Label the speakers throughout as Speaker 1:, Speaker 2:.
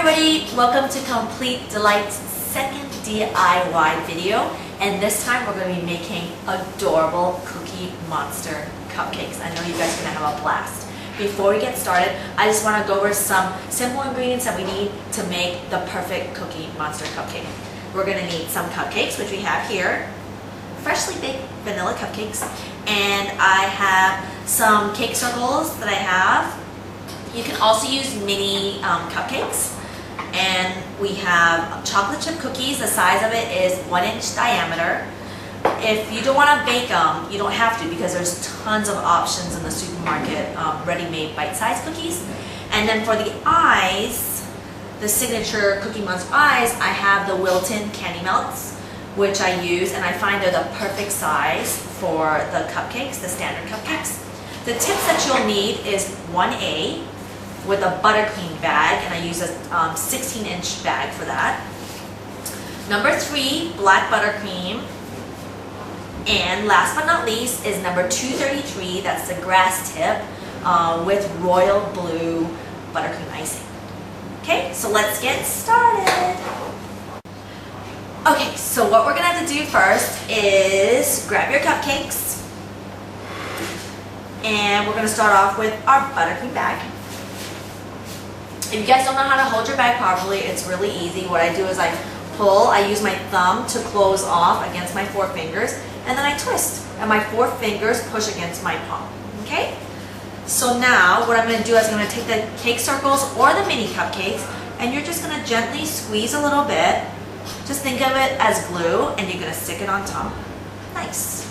Speaker 1: Hi everybody, welcome to Complete Deelite's second DIY video, and this time we're going to be making adorable Cookie Monster Cupcakes. I know you guys are going to have a blast. Before we get started, I just want to go over some simple ingredients that we need to make the perfect Cookie Monster Cupcake. We're going to need some cupcakes, which we have here, freshly baked vanilla cupcakes, and I have some cake circles that I have. You can also use mini cupcakes, and we have chocolate chip cookies. The size of it is 1 inch diameter. If you don't want to bake them, you don't have to, because there's tons of options in the supermarket, ready-made bite-sized cookies. And then for the eyes, the signature Cookie Monster eyes, I have the Wilton candy melts, which I use, and I find they're the perfect size for the cupcakes, the standard cupcakes. The tips that you'll need is 1A with a buttercream bag, and I use a 16-inch bag for that. Number 3, black buttercream. And last but not least is number 233, that's the grass tip with royal blue buttercream icing. Okay, so let's get started. Okay, so what we're gonna have to do first is grab your cupcakes, and we're gonna start off with our buttercream bag. If you guys don't know how to hold your bag properly, it's really easy. What I do is I use my thumb to close off against my 4 fingers, and then I twist, and my 4 fingers push against my palm, okay? So now what I'm gonna do is I'm gonna take the cake circles or the mini cupcakes, and you're just gonna gently squeeze a little bit. Just think of it as glue, and you're gonna stick it on top. Nice.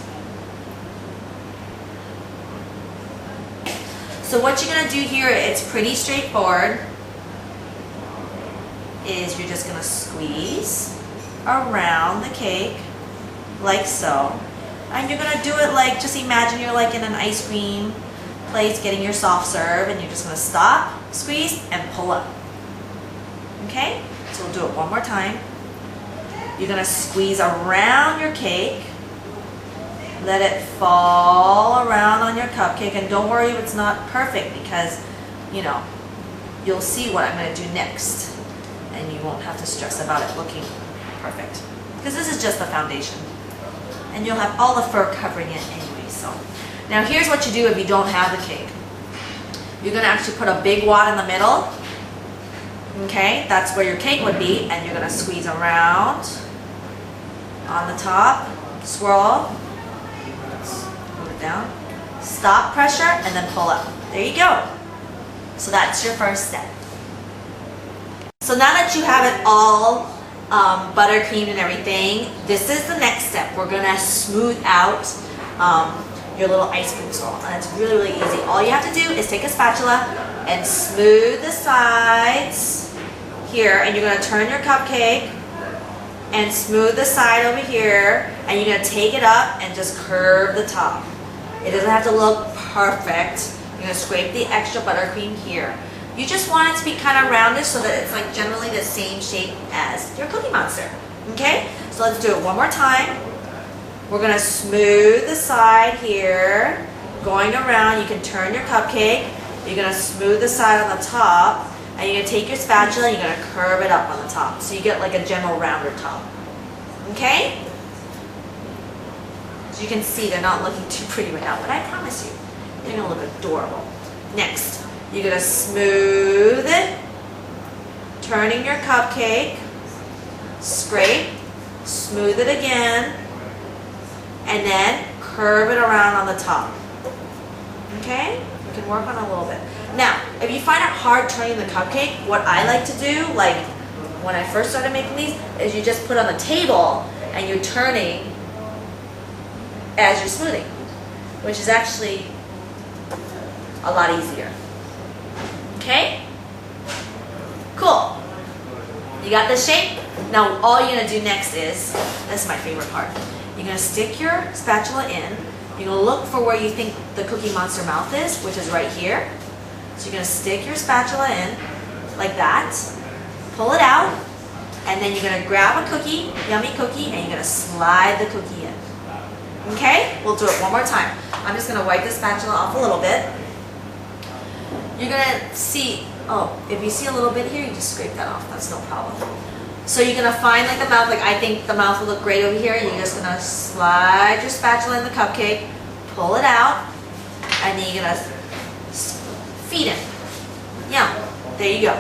Speaker 1: So what you're gonna do here, it's pretty straightforward, is you're just gonna squeeze around the cake like so, and you're gonna do it like, just imagine you're like in an ice cream place getting your soft serve, and you're just gonna stop, squeeze, and pull up. Okay, so we'll do it one more time. You're gonna squeeze around your cake, let it fall around on your cupcake, and don't worry if it's not perfect, because you know, you'll see what I'm gonna do next, and you won't have to stress about it looking perfect, because this is just the foundation, and you'll have all the fur covering it anyway. So now here's what you do if you don't have the cake. You're gonna actually put a big wad in the middle. Okay, that's where your cake would be, and you're gonna squeeze around on the top, swirl, move it down, stop, pressure, and then pull up. There you go. So that's your first step. So now that you have it all buttercreamed and everything, this is the next step. We're gonna smooth out your little ice cream swirl, and it's really, really easy. All you have to do is take a spatula and smooth the sides here, and you're gonna turn your cupcake and smooth the side over here, and you're gonna take it up and just curve the top. It doesn't have to look perfect. You're gonna scrape the extra buttercream here. You just want it to be kind of rounded so that it's like generally the same shape as your Cookie Monster. Okay, so let's do it one more time. We're gonna smooth the side here, going around. You can turn your cupcake. You're gonna smooth the side on the top, and you're gonna take your spatula and you're gonna curve it up on the top, so you get like a general rounder top. Okay? So you can see they're not looking too pretty right now, but I promise you, they're gonna look adorable. Next, you're gonna smooth it, turning your cupcake, scrape, smooth it again, and then curve it around on the top. Okay? You can work on it a little bit. Now, if you find it hard turning the cupcake, what I like to do, like when I first started making these, is you just put on the table and you're turning as you're smoothing, which is actually a lot easier. Okay? Cool. You got this shape? Now all you're gonna do next is, this is my favorite part, you're gonna stick your spatula in. You're gonna look for where you think the Cookie Monster mouth is, which is right here. So you're gonna stick your spatula in like that, pull it out, and then you're gonna grab a cookie, yummy cookie, and you're gonna slide the cookie in. Okay? We'll do it one more time. I'm just gonna wipe the spatula off a little bit. you're gonna see, oh, if you see a little bit here, you just scrape that off, that's no problem. So you're gonna find like the mouth, like I think the mouth will look great over here. You're just gonna slide your spatula in the cupcake, pull it out, and then you're gonna feed him. Yeah, there you go.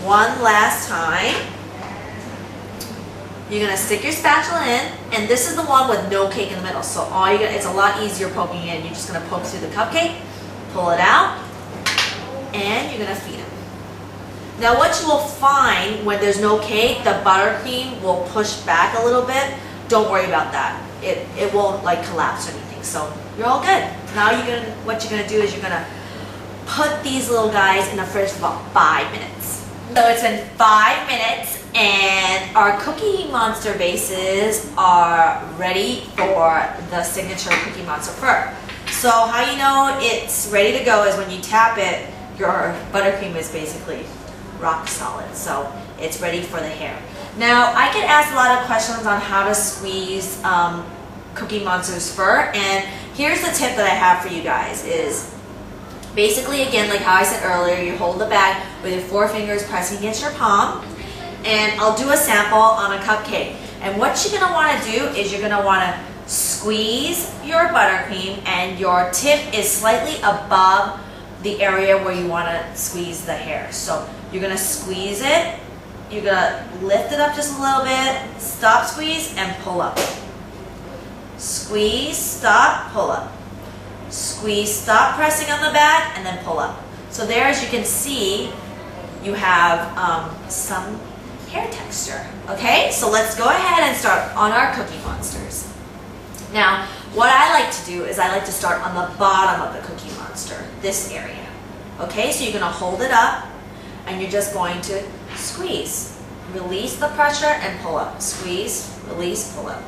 Speaker 1: One last time. You're gonna stick your spatula in, and this is the one with no cake in the middle. So all you it's a lot easier poking in. You're just gonna poke through the cupcake, pull it out, and you're gonna feed him. Now what you will find when there's no cake, the buttercream will push back a little bit. Don't worry about that. It won't like collapse or anything. So you're all good. Now what you're gonna do is you're gonna put these little guys in the fridge for about 5 minutes. So it's been 5 minutes and our Cookie Monster bases are ready for the signature Cookie Monster fur. So how you know it's ready to go is when you tap it, your buttercream is basically rock solid. So it's ready for the hair. Now I get asked a lot of questions on how to squeeze Cookie Monster's fur, and here's the tip that I have for you guys is basically, again, like how I said earlier, you hold the bag with your 4 fingers pressing against your palm, and I'll do a sample on a cupcake. And what you're going to want to do is you're going to want to squeeze your buttercream, and your tip is slightly above the area where you want to squeeze the hair. So you're going to squeeze it, you're going to lift it up just a little bit, stop, squeeze, and pull up. Squeeze, stop, pull up. Squeeze, stop pressing on the bag, and then pull up. So there, as you can see, you have some hair texture. Okay, so let's go ahead and start on our Cookie Monsters. Now, what I like to do is I like to start on the bottom of the Cookie Monster, this area. Okay, so you're going to hold it up, and you're just going to squeeze. Release the pressure and pull up. Squeeze, release, pull up.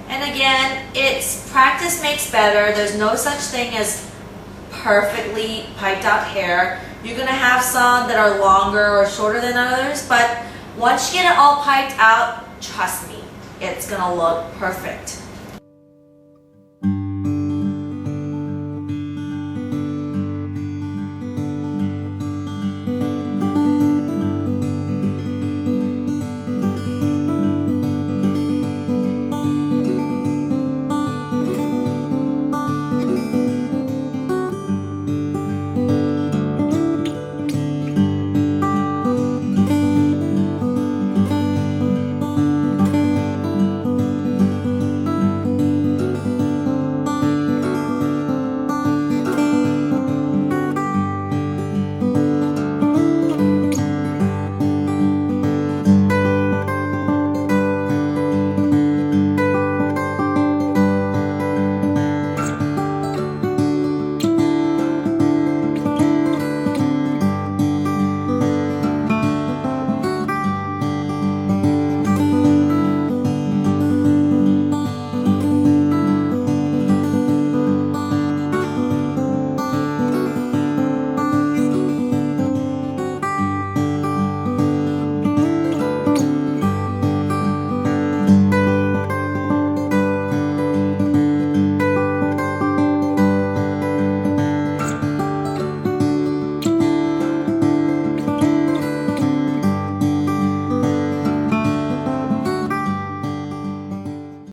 Speaker 1: And again, it's practice makes better. There's no such thing as perfectly piped out hair. You're going to have some that are longer or shorter than others, but once you get it all piped out, trust me, it's going to look perfect.